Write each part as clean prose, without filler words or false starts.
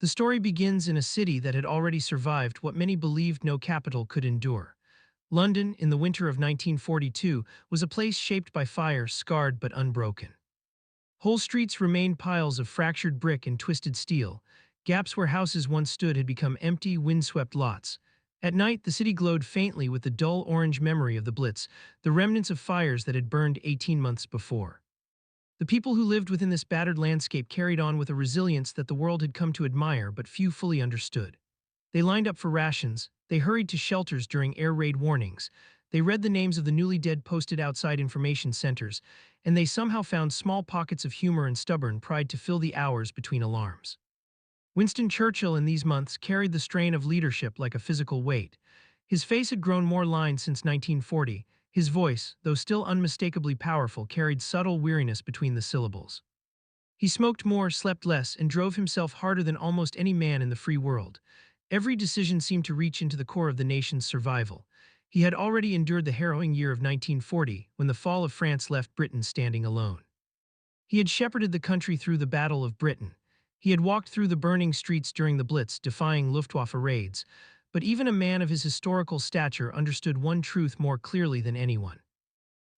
The story begins in a city that had already survived what many believed no capital could endure. London, in the winter of 1942, was a place shaped by fire, scarred but unbroken. Whole streets remained piles of fractured brick and twisted steel. Gaps where houses once stood had become empty, windswept lots. At night, the city glowed faintly with the dull orange memory of the Blitz, the remnants of fires that had burned 18 months before. The people who lived within this battered landscape carried on with a resilience that the world had come to admire but few fully understood. They lined up for rations, they hurried to shelters during air raid warnings, they read the names of the newly dead posted outside information centers, and they somehow found small pockets of humor and stubborn pride to fill the hours between alarms. Winston Churchill in these months carried the strain of leadership like a physical weight. His face had grown more lined since 1940. His voice, though still unmistakably powerful, carried subtle weariness between the syllables. He smoked more, slept less, and drove himself harder than almost any man in the free world. Every decision seemed to reach into the core of the nation's survival. He had already endured the harrowing year of 1940, when the fall of France left Britain standing alone. He had shepherded the country through the Battle of Britain. He had walked through the burning streets during the Blitz, defying Luftwaffe raids. But even a man of his historical stature understood one truth more clearly than anyone.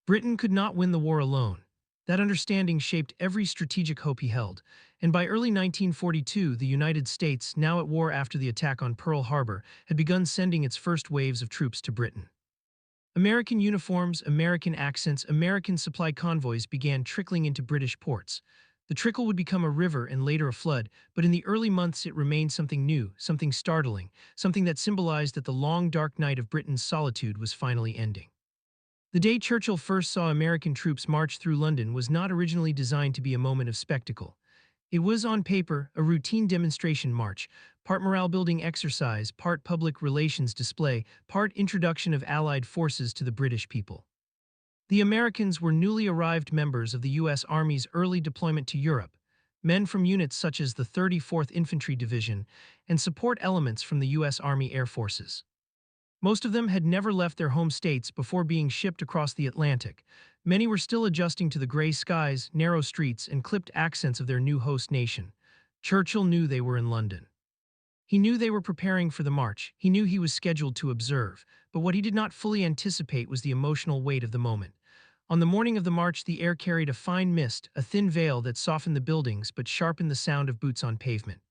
Britain could not win the war alone. That understanding shaped every strategic hope he held, and by early 1942, the United States, now at war after the attack on Pearl Harbor, had begun sending its first waves of troops to Britain. American uniforms, American accents, American supply convoys began trickling into British ports. The trickle would become a river and later a flood, but in the early months it remained something new, something startling, something that symbolized that the long dark night of Britain's solitude was finally ending. The day Churchill first saw American troops march through London was not originally designed to be a moment of spectacle. It was, on paper, a routine demonstration march, part morale-building exercise, part public relations display, part introduction of Allied forces to the British people. The Americans were newly arrived members of the U.S. Army's early deployment to Europe, men from units such as the 34th Infantry Division and support elements from the U.S. Army Air Forces. Most of them had never left their home states before being shipped across the Atlantic. Many were still adjusting to the gray skies, narrow streets, and clipped accents of their new host nation. Churchill knew they were in London. He knew they were preparing for the march. He knew he was scheduled to observe. But what he did not fully anticipate was the emotional weight of the moment. On the morning of the march, the air carried a fine mist, a thin veil that softened the buildings but sharpened the sound of boots on pavement.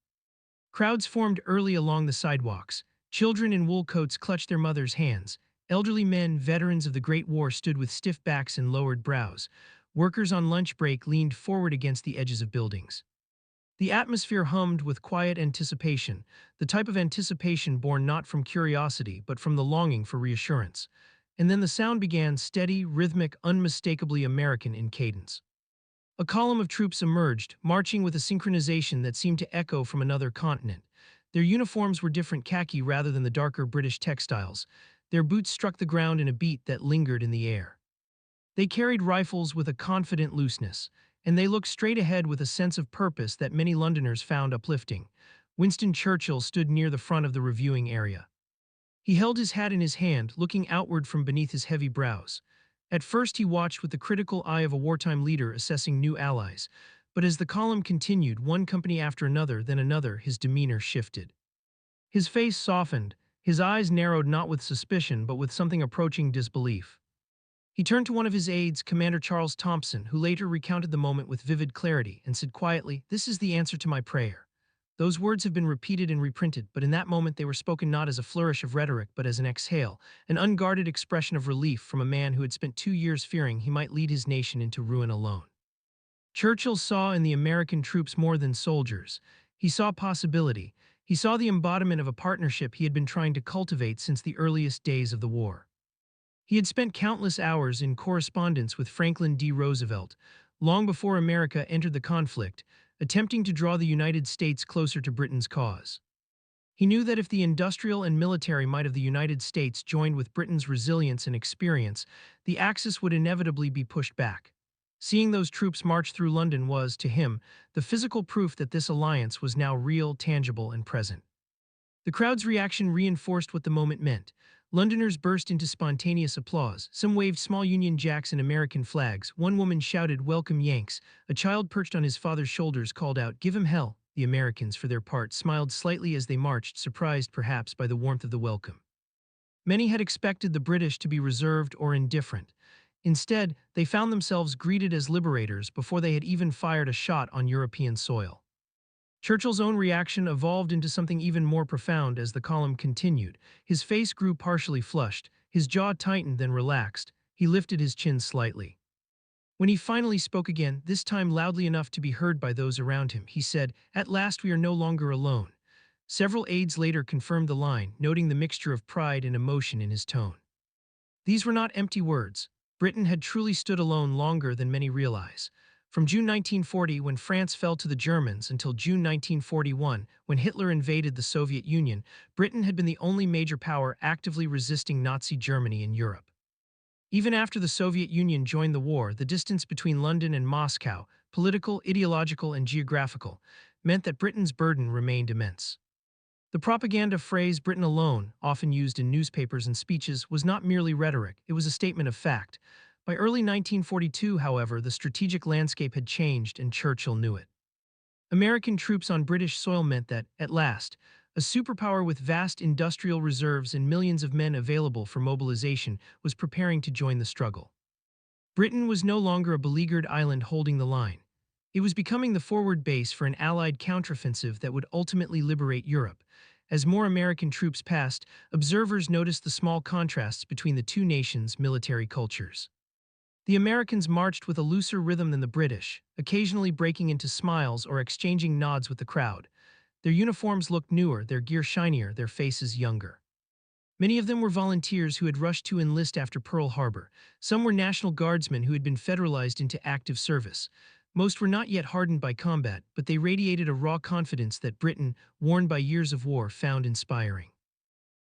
Crowds formed early along the sidewalks. Children in wool coats clutched their mothers' hands. Elderly men, veterans of the Great War, stood with stiff backs and lowered brows. Workers on lunch break leaned forward against the edges of buildings. The atmosphere hummed with quiet anticipation, the type of anticipation born not from curiosity but from the longing for reassurance. And then the sound began, steady, rhythmic, unmistakably American in cadence. A column of troops emerged, marching with a synchronization that seemed to echo from another continent. Their uniforms were different khaki rather than the darker British textiles. Their boots struck the ground in a beat that lingered in the air. They carried rifles with a confident looseness, and they looked straight ahead with a sense of purpose that many Londoners found uplifting. Winston Churchill stood near the front of the reviewing area. He held his hat in his hand, looking outward from beneath his heavy brows. At first he watched with the critical eye of a wartime leader assessing new allies, but as the column continued, one company after another, then another, his demeanor shifted. His face softened, his eyes narrowed not with suspicion but with something approaching disbelief. He turned to one of his aides, Commander Charles Thompson, who later recounted the moment with vivid clarity, and said quietly, "This is the answer to my prayer." Those words have been repeated and reprinted, but in that moment they were spoken not as a flourish of rhetoric but as an exhale, an unguarded expression of relief from a man who had spent 2 years fearing he might lead his nation into ruin alone. Churchill saw in the American troops more than soldiers. He saw possibility. He saw the embodiment of a partnership he had been trying to cultivate since the earliest days of the war. He had spent countless hours in correspondence with Franklin D. Roosevelt, long before America entered the conflict, attempting to draw the United States closer to Britain's cause. He knew that if the industrial and military might of the United States joined with Britain's resilience and experience, the Axis would inevitably be pushed back. Seeing those troops march through London was, to him, the physical proof that this alliance was now real, tangible, and present. The crowd's reaction reinforced what the moment meant. Londoners burst into spontaneous applause. Some waved small Union Jacks and American flags. One woman shouted, "Welcome, Yanks." A child perched on his father's shoulders called out, "Give him hell." The Americans, for their part, smiled slightly as they marched, surprised perhaps by the warmth of the welcome. Many had expected the British to be reserved or indifferent. Instead, they found themselves greeted as liberators before they had even fired a shot on European soil. Churchill's own reaction evolved into something even more profound as the column continued. His face grew partially flushed, his jaw tightened then relaxed, he lifted his chin slightly. When he finally spoke again, this time loudly enough to be heard by those around him, he said, "At last we are no longer alone." Several aides later confirmed the line, noting the mixture of pride and emotion in his tone. These were not empty words. Britain had truly stood alone longer than many realize. From June 1940, when France fell to the Germans, until June 1941, when Hitler invaded the Soviet Union, Britain had been the only major power actively resisting Nazi Germany in Europe. Even after the Soviet Union joined the war, the distance between London and Moscow, political, ideological, and geographical, meant that Britain's burden remained immense. The propaganda phrase "Britain alone," often used in newspapers and speeches, was not merely rhetoric, it was a statement of fact. By early 1942, however, the strategic landscape had changed and Churchill knew it. American troops on British soil meant that, at last, a superpower with vast industrial reserves and millions of men available for mobilization was preparing to join the struggle. Britain was no longer a beleaguered island holding the line. It was becoming the forward base for an Allied counteroffensive that would ultimately liberate Europe. As more American troops passed, observers noticed the small contrasts between the two nations' military cultures. The Americans marched with a looser rhythm than the British, occasionally breaking into smiles or exchanging nods with the crowd. Their uniforms looked newer, their gear shinier, their faces younger. Many of them were volunteers who had rushed to enlist after Pearl Harbor. Some were National Guardsmen who had been federalized into active service. Most were not yet hardened by combat, but they radiated a raw confidence that Britain, worn by years of war, found inspiring.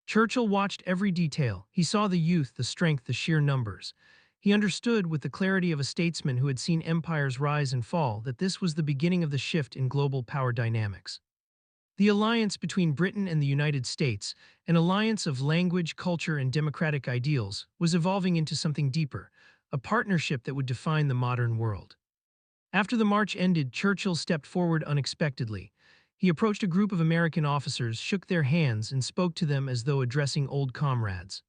Churchill watched every detail. He saw the youth, the strength, the sheer numbers. He understood, with the clarity of a statesman who had seen empires rise and fall, that this was the beginning of the shift in global power dynamics. The alliance between Britain and the United States, an alliance of language, culture, and democratic ideals, was evolving into something deeper, a partnership that would define the modern world. After the march ended, Churchill stepped forward unexpectedly. He approached a group of American officers, shook their hands, and spoke to them as though addressing old comrades.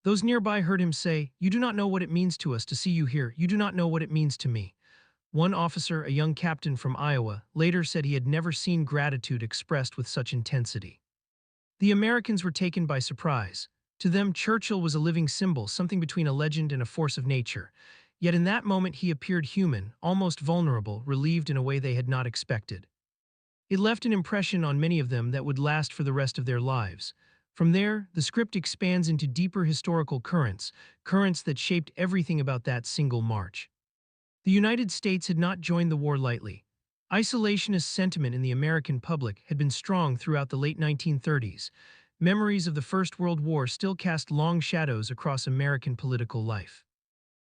Those nearby heard him say, "You do not know what it means to us to see you here. You do not know what it means to me." One officer, a young captain from Iowa, later said he had never seen gratitude expressed with such intensity. The Americans were taken by surprise. To them, Churchill was a living symbol, something between a legend and a force of nature. Yet in that moment he appeared human, almost vulnerable, relieved in a way they had not expected. It left an impression on many of them that would last for the rest of their lives. From there, the script expands into deeper historical currents, currents that shaped everything about that single march. The United States had not joined the war lightly. Isolationist sentiment in the American public had been strong throughout the late 1930s. Memories of the First World War still cast long shadows across American political life.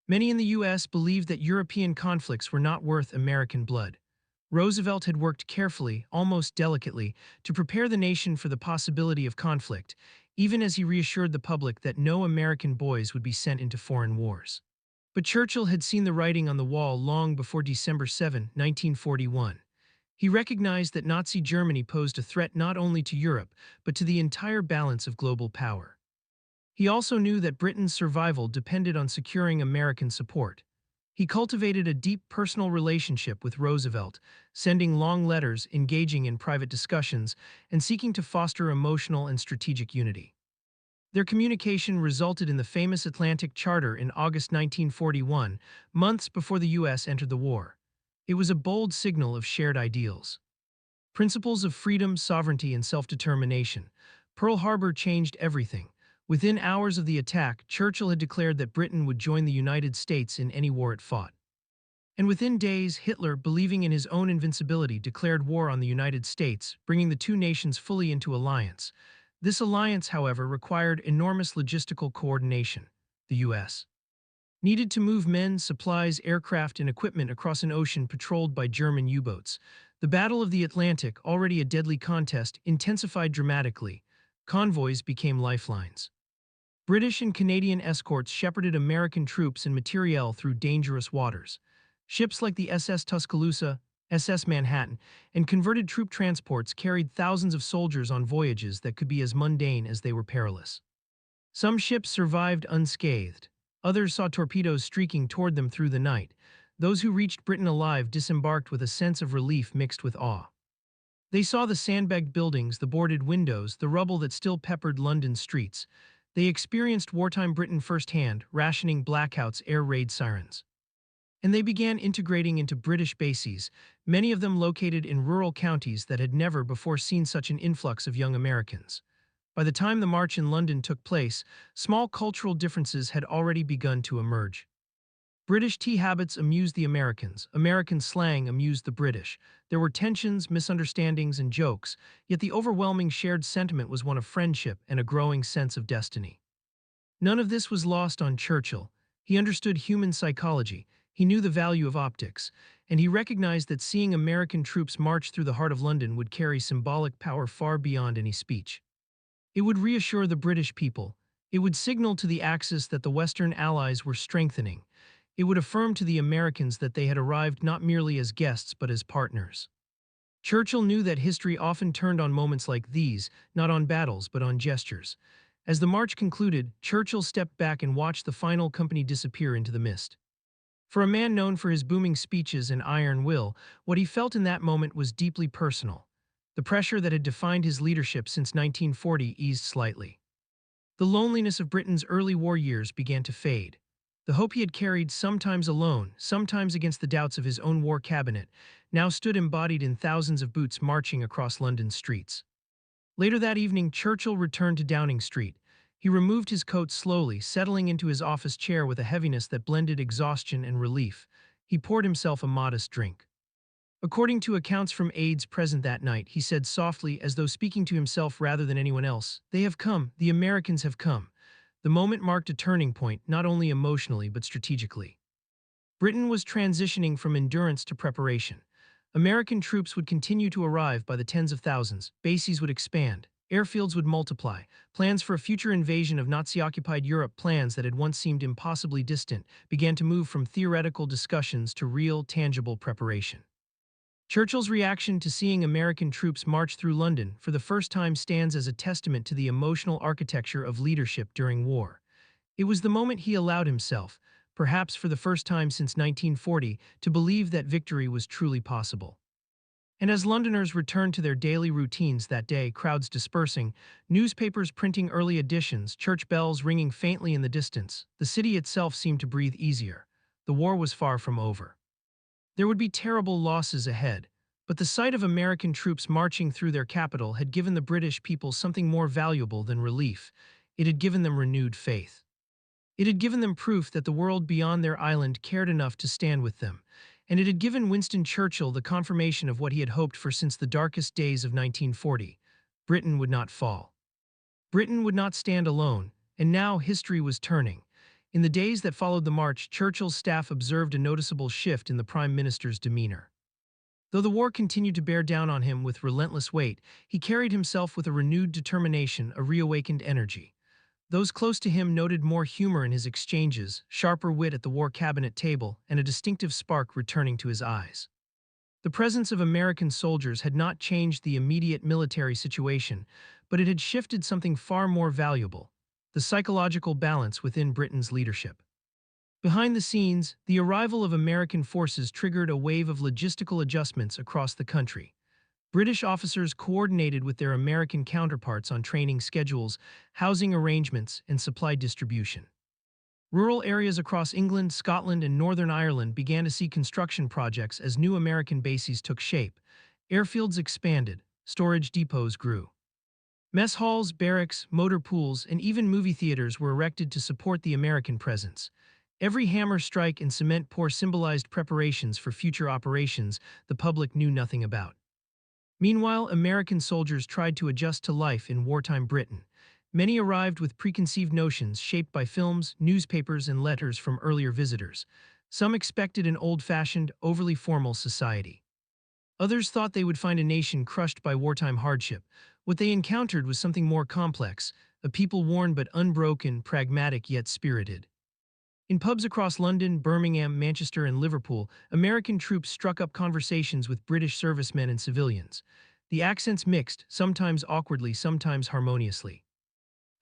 Many in the U.S. believed that European conflicts were not worth American blood. Roosevelt had worked carefully, almost delicately, to prepare the nation for the possibility of conflict, even as he reassured the public that no American boys would be sent into foreign wars. But Churchill had seen the writing on the wall long before December 7, 1941. He recognized that Nazi Germany posed a threat not only to Europe, but to the entire balance of global power. He also knew that Britain's survival depended on securing American support. He cultivated a deep personal relationship with Roosevelt, sending long letters, engaging in private discussions, and seeking to foster emotional and strategic unity. Their communication resulted in the famous Atlantic Charter in August 1941, months before the U.S. entered the war. It was a bold signal of shared ideals. Principles of freedom, sovereignty, and self-determination. Pearl Harbor changed everything. Within hours of the attack, Churchill had declared that Britain would join the United States in any war it fought. And within days, Hitler, believing in his own invincibility, declared war on the United States, bringing the two nations fully into alliance. This alliance, however, required enormous logistical coordination. The U.S. needed to move men, supplies, aircraft, and equipment across an ocean patrolled by German U-boats. The Battle of the Atlantic, already a deadly contest, intensified dramatically. Convoys became lifelines. British and Canadian escorts shepherded American troops and materiel through dangerous waters. Ships like the SS Tuscaloosa, SS Manhattan, and converted troop transports carried thousands of soldiers on voyages that could be as mundane as they were perilous. Some ships survived unscathed. Others saw torpedoes streaking toward them through the night. Those who reached Britain alive disembarked with a sense of relief mixed with awe. They saw the sandbagged buildings, the boarded windows, the rubble that still peppered London's streets. They experienced wartime Britain firsthand, rationing blackouts, air raid sirens. And they began integrating into British bases, many of them located in rural counties that had never before seen such an influx of young Americans. By the time the march in London took place, small cultural differences had already begun to emerge. British tea habits amused the Americans, American slang amused the British. There were tensions, misunderstandings, and jokes, yet the overwhelming shared sentiment was one of friendship and a growing sense of destiny. None of this was lost on Churchill. He understood human psychology, he knew the value of optics, and he recognized that seeing American troops march through the heart of London would carry symbolic power far beyond any speech. It would reassure the British people. It would signal to the Axis that the Western Allies were strengthening. It would affirm to the Americans that they had arrived not merely as guests but as partners. Churchill knew that history often turned on moments like these, not on battles but on gestures. As the march concluded, Churchill stepped back and watched the final company disappear into the mist. For a man known for his booming speeches and iron will, what he felt in that moment was deeply personal. The pressure that had defined his leadership since 1940 eased slightly. The loneliness of Britain's early war years began to fade. The hope he had carried, sometimes alone, sometimes against the doubts of his own war cabinet, now stood embodied in thousands of boots marching across London's streets. Later that evening, Churchill returned to Downing Street. He removed his coat slowly, settling into his office chair with a heaviness that blended exhaustion and relief. He poured himself a modest drink. According to accounts from aides present that night, he said softly, as though speaking to himself rather than anyone else, "They have come, the Americans have come." The moment marked a turning point, not only emotionally but strategically. Britain was transitioning from endurance to preparation. American troops would continue to arrive by the tens of thousands, bases would expand, airfields would multiply, plans for a future invasion of Nazi-occupied Europe, plans that had once seemed impossibly distant, began to move from theoretical discussions to real, tangible preparation. Churchill's reaction to seeing American troops march through London for the first time stands as a testament to the emotional architecture of leadership during war. It was the moment he allowed himself, perhaps for the first time since 1940, to believe that victory was truly possible. And as Londoners returned to their daily routines that day, crowds dispersing, newspapers printing early editions, church bells ringing faintly in the distance, the city itself seemed to breathe easier. The war was far from over. There would be terrible losses ahead, but the sight of American troops marching through their capital had given the British people something more valuable than relief. It had given them renewed faith. It had given them proof that the world beyond their island cared enough to stand with them, and it had given Winston Churchill the confirmation of what he had hoped for since the darkest days of 1940. Britain would not fall. Britain would not stand alone, and now history was turning. In the days that followed the march, Churchill's staff observed a noticeable shift in the Prime Minister's demeanor. Though the war continued to bear down on him with relentless weight, he carried himself with a renewed determination, a reawakened energy. Those close to him noted more humor in his exchanges, sharper wit at the war cabinet table, and a distinctive spark returning to his eyes. The presence of American soldiers had not changed the immediate military situation, but it had shifted something far more valuable: the psychological balance within Britain's leadership. Behind the scenes, the arrival of American forces triggered a wave of logistical adjustments across the country. British officers coordinated with their American counterparts on training schedules, housing arrangements, and supply distribution. Rural areas across England, Scotland, and Northern Ireland began to see construction projects as new American bases took shape. Airfields expanded, storage depots grew. Mess halls, barracks, motor pools, and even movie theaters were erected to support the American presence. Every hammer strike and cement pour symbolized preparations for future operations the public knew nothing about. Meanwhile, American soldiers tried to adjust to life in wartime Britain. Many arrived with preconceived notions shaped by films, newspapers, and letters from earlier visitors. Some expected an old-fashioned, overly formal society. Others thought they would find a nation crushed by wartime hardship. What they encountered was something more complex, a people worn but unbroken, pragmatic yet spirited. In pubs across London, Birmingham, Manchester, and Liverpool, American troops struck up conversations with British servicemen and civilians. The accents mixed, sometimes awkwardly, sometimes harmoniously.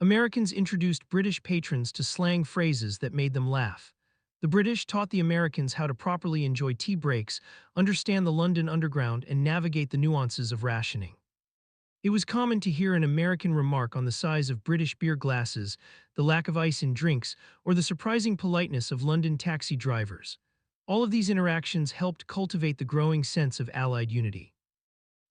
Americans introduced British patrons to slang phrases that made them laugh. The British taught the Americans how to properly enjoy tea breaks, understand the London Underground, and navigate the nuances of rationing. It was common to hear an American remark on the size of British beer glasses, the lack of ice in drinks, or the surprising politeness of London taxi drivers. All of these interactions helped cultivate the growing sense of Allied unity.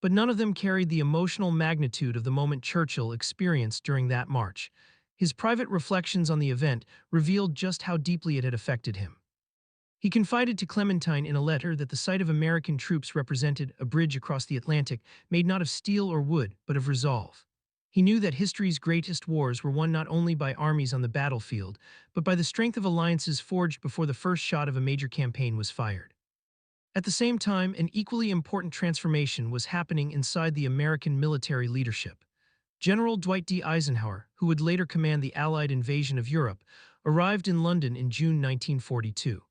But none of them carried the emotional magnitude of the moment Churchill experienced during that march. His private reflections on the event revealed just how deeply it had affected him. He confided to Clementine in a letter that the sight of American troops represented a bridge across the Atlantic made not of steel or wood, but of resolve. He knew that history's greatest wars were won not only by armies on the battlefield, but by the strength of alliances forged before the first shot of a major campaign was fired. At the same time, an equally important transformation was happening inside the American military leadership. General Dwight D. Eisenhower, who would later command the Allied invasion of Europe, arrived in London in June 1942.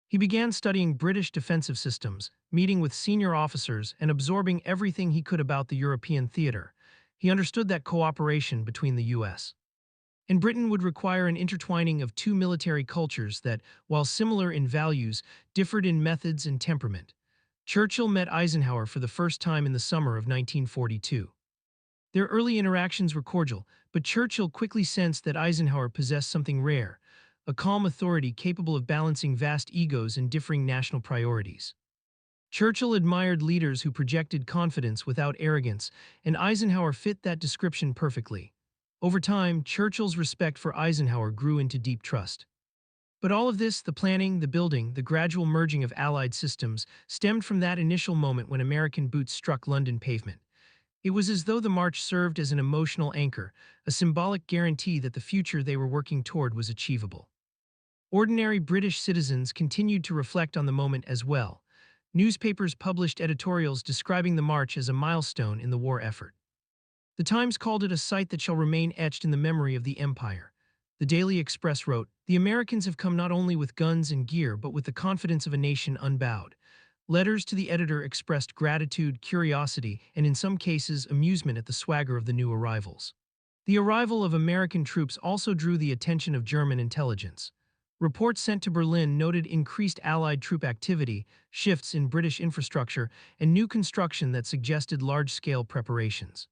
He began studying British defensive systems, meeting with senior officers, and absorbing everything he could about the European theater. He understood that cooperation between the U.S. and Britain would require an intertwining of two military cultures that, while similar in values, differed in methods and temperament. Churchill met Eisenhower for the first time in the summer of 1942. Their early interactions were cordial, but Churchill quickly sensed that Eisenhower possessed something rare, a calm authority capable of balancing vast egos and differing national priorities. Churchill admired leaders who projected confidence without arrogance, and Eisenhower fit that description perfectly. Over time, Churchill's respect for Eisenhower grew into deep trust. But all of this, the planning, the building, the gradual merging of Allied systems, stemmed from that initial moment when American boots struck London pavement. It was as though the march served as an emotional anchor, a symbolic guarantee that the future they were working toward was achievable. Ordinary British citizens continued to reflect on the moment as well. Newspapers published editorials describing the march as a milestone in the war effort. The Times called it a sight that shall remain etched in the memory of the Empire. The Daily Express wrote, "The Americans have come not only with guns and gear but with the confidence of a nation unbowed." Letters to the editor expressed gratitude, curiosity, and in some cases amusement at the swagger of the new arrivals. The arrival of American troops also drew the attention of German intelligence. Reports sent to Berlin noted increased Allied troop activity, shifts in British infrastructure, and new construction that suggested large-scale preparations.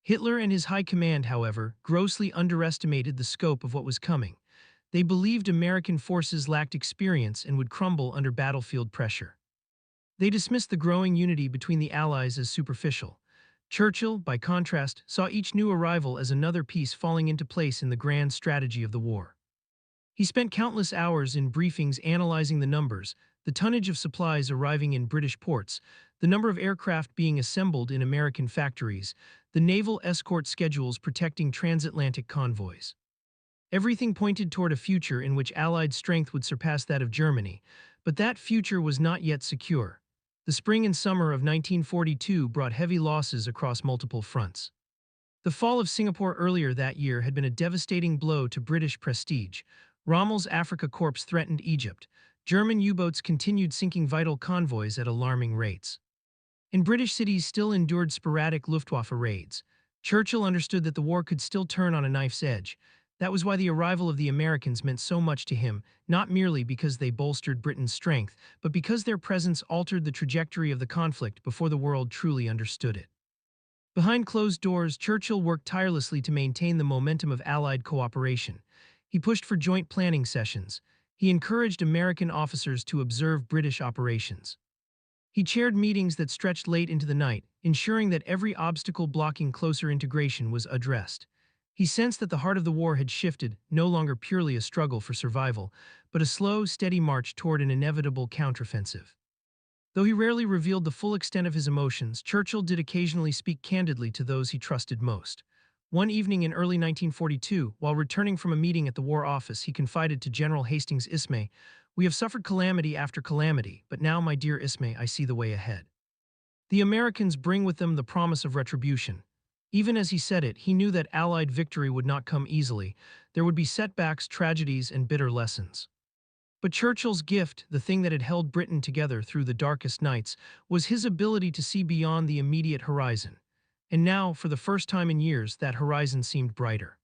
Hitler and his high command, however, grossly underestimated the scope of what was coming. They believed American forces lacked experience and would crumble under battlefield pressure. They dismissed the growing unity between the Allies as superficial. Churchill, by contrast, saw each new arrival as another piece falling into place in the grand strategy of the war. He spent countless hours in briefings analyzing the numbers, the tonnage of supplies arriving in British ports, the number of aircraft being assembled in American factories, the naval escort schedules protecting transatlantic convoys. Everything pointed toward a future in which Allied strength would surpass that of Germany, but that future was not yet secure. The spring and summer of 1942 brought heavy losses across multiple fronts. The fall of Singapore earlier that year had been a devastating blow to British prestige. Rommel's Africa Corps threatened Egypt. German U-boats continued sinking vital convoys at alarming rates. And British cities still endured sporadic Luftwaffe raids. Churchill understood that the war could still turn on a knife's edge. That was why the arrival of the Americans meant so much to him, not merely because they bolstered Britain's strength, but because their presence altered the trajectory of the conflict before the world truly understood it. Behind closed doors, Churchill worked tirelessly to maintain the momentum of Allied cooperation. He pushed for joint planning sessions. He encouraged American officers to observe British operations. He chaired meetings that stretched late into the night, ensuring that every obstacle blocking closer integration was addressed. He sensed that the heart of the war had shifted, no longer purely a struggle for survival, but a slow, steady march toward an inevitable counteroffensive. Though he rarely revealed the full extent of his emotions, Churchill did occasionally speak candidly to those he trusted most. One evening in early 1942, while returning from a meeting at the War Office, he confided to General Hastings Ismay, "We have suffered calamity after calamity, but now, my dear Ismay, I see the way ahead. The Americans bring with them the promise of retribution. Even as he said it, he knew that Allied victory would not come easily. There would be setbacks, tragedies, and bitter lessons. But Churchill's gift, the thing that had held Britain together through the darkest nights, was his ability to see beyond the immediate horizon. And now, for the first time in years, that horizon seemed brighter.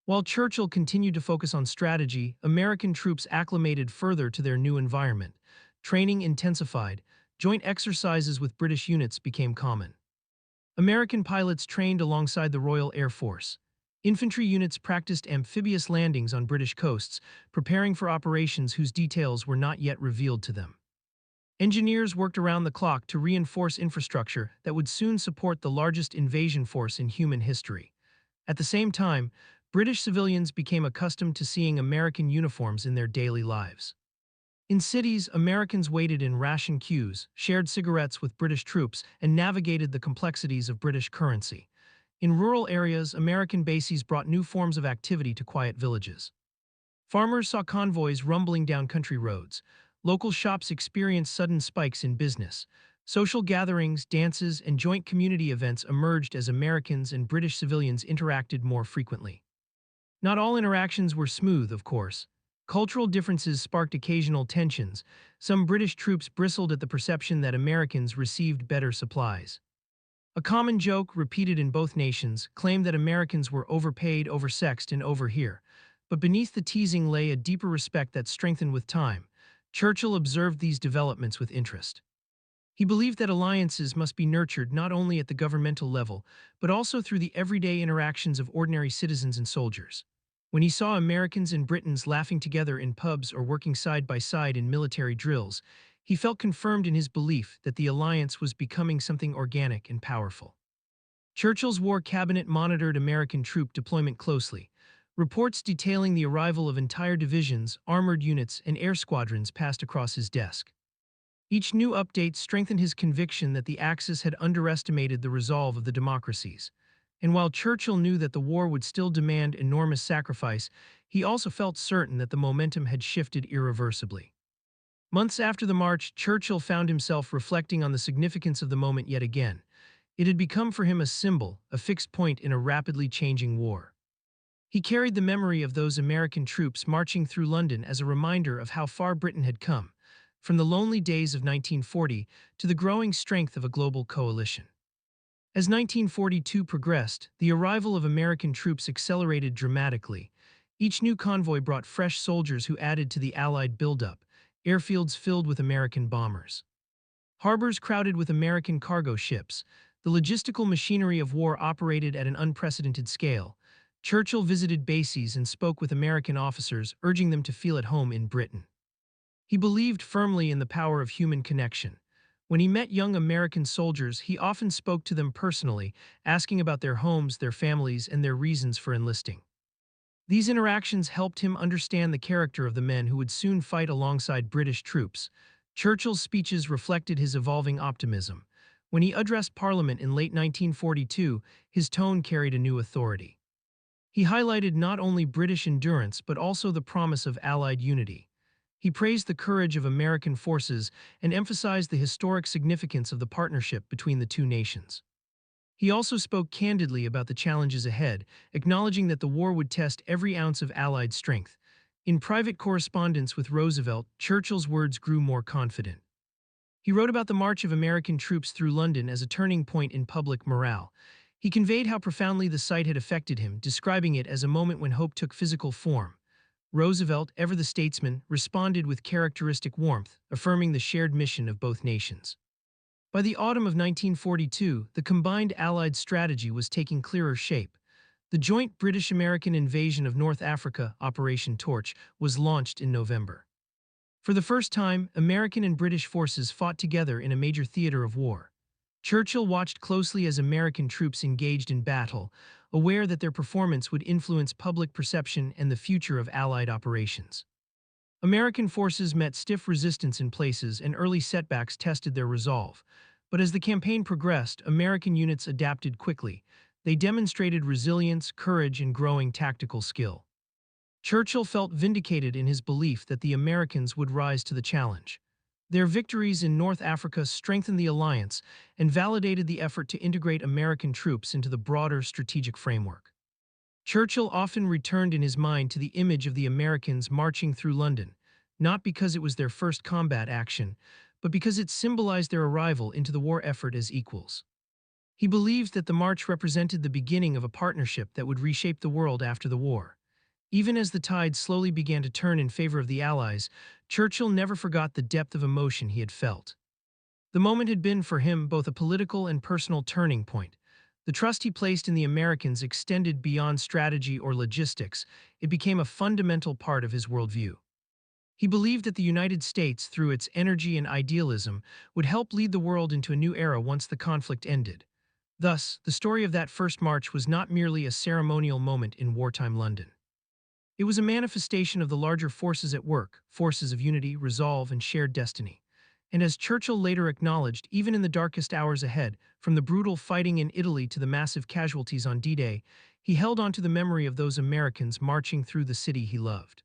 While Churchill continued to focus on strategy, American troops acclimated further to their new environment. Training intensified, joint exercises with British units became common. American pilots trained alongside the Royal Air Force. Infantry units practiced amphibious landings on British coasts, preparing for operations whose details were not yet revealed to them. Engineers worked around the clock to reinforce infrastructure that would soon support the largest invasion force in human history. At the same time, British civilians became accustomed to seeing American uniforms in their daily lives. In cities, Americans waited in ration queues, shared cigarettes with British troops, and navigated the complexities of British currency. In rural areas, American bases brought new forms of activity to quiet villages. Farmers saw convoys rumbling down country roads. Local shops experienced sudden spikes in business. Social gatherings, dances, and joint community events emerged as Americans and British civilians interacted more frequently. Not all interactions were smooth, of course. Cultural differences sparked occasional tensions. Some British troops bristled at the perception that Americans received better supplies. A common joke, repeated in both nations, claimed that Americans were overpaid, oversexed, and over here. But beneath the teasing lay a deeper respect that strengthened with time. Churchill observed these developments with interest. He believed that alliances must be nurtured not only at the governmental level, but also through the everyday interactions of ordinary citizens and soldiers. When he saw Americans and Britons laughing together in pubs or working side by side in military drills, he felt confirmed in his belief that the alliance was becoming something organic and powerful. Churchill's war cabinet monitored American troop deployment closely. Reports detailing the arrival of entire divisions, armored units, and air squadrons passed across his desk. Each new update strengthened his conviction that the Axis had underestimated the resolve of the democracies. And while Churchill knew that the war would still demand enormous sacrifice, he also felt certain that the momentum had shifted irreversibly. Months after the march, Churchill found himself reflecting on the significance of the moment yet again. It had become for him a symbol, a fixed point in a rapidly changing war. He carried the memory of those American troops marching through London as a reminder of how far Britain had come, from the lonely days of 1940 to the growing strength of a global coalition. As 1942 progressed, the arrival of American troops accelerated dramatically. Each new convoy brought fresh soldiers who added to the Allied buildup, airfields filled with American bombers. Harbors crowded with American cargo ships. The logistical machinery of war operated at an unprecedented scale. Churchill visited bases and spoke with American officers, urging them to feel at home in Britain. He believed firmly in the power of human connection. When he met young American soldiers, he often spoke to them personally, asking about their homes, their families, and their reasons for enlisting. These interactions helped him understand the character of the men who would soon fight alongside British troops. Churchill's speeches reflected his evolving optimism. When he addressed Parliament in late 1942, his tone carried a new authority. He highlighted not only British endurance but also the promise of Allied unity. He praised the courage of American forces and emphasized the historic significance of the partnership between the two nations. He also spoke candidly about the challenges ahead, acknowledging that the war would test every ounce of Allied strength. In private correspondence with Roosevelt, Churchill's words grew more confident. He wrote about the march of American troops through London as a turning point in public morale. He conveyed how profoundly the sight had affected him, describing it as a moment when hope took physical form. Roosevelt, ever the statesman, responded with characteristic warmth, affirming the shared mission of both nations. By the autumn of 1942, the combined Allied strategy was taking clearer shape. The joint British-American invasion of North Africa, Operation Torch, was launched in November. For the first time, American and British forces fought together in a major theater of war. Churchill watched closely as American troops engaged in battle, aware that their performance would influence public perception and the future of Allied operations. American forces met stiff resistance in places and early setbacks tested their resolve. But as the campaign progressed, American units adapted quickly. They demonstrated resilience, courage, and growing tactical skill. Churchill felt vindicated in his belief that the Americans would rise to the challenge. Their victories in North Africa strengthened the alliance and validated the effort to integrate American troops into the broader strategic framework. Churchill often returned in his mind to the image of the Americans marching through London, not because it was their first combat action, but because it symbolized their arrival into the war effort as equals. He believed that the march represented the beginning of a partnership that would reshape the world after the war. Even as the tide slowly began to turn in favor of the Allies, Churchill never forgot the depth of emotion he had felt. The moment had been for him both a political and personal turning point. The trust he placed in the Americans extended beyond strategy or logistics. It became a fundamental part of his worldview. He believed that the United States, through its energy and idealism, would help lead the world into a new era once the conflict ended. Thus, the story of that first march was not merely a ceremonial moment in wartime London. It was a manifestation of the larger forces at work, forces of unity, resolve, and shared destiny. And as Churchill later acknowledged, even in the darkest hours ahead, from the brutal fighting in Italy to the massive casualties on D-Day, he held on to the memory of those Americans marching through the city he loved.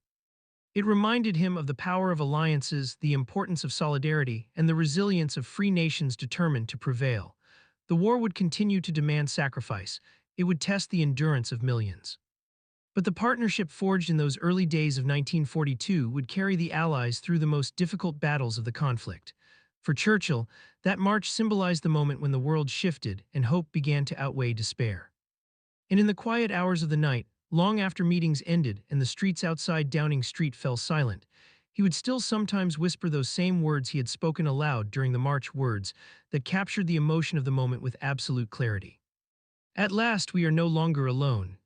It reminded him of the power of alliances, the importance of solidarity, and the resilience of free nations determined to prevail. The war would continue to demand sacrifice. It would test the endurance of millions. But the partnership forged in those early days of 1942 would carry the Allies through the most difficult battles of the conflict. For Churchill, that march symbolized the moment when the world shifted and hope began to outweigh despair. And in the quiet hours of the night, long after meetings ended and the streets outside Downing Street fell silent, he would still sometimes whisper those same words he had spoken aloud during the march, words that captured the emotion of the moment with absolute clarity. At last we are no longer alone.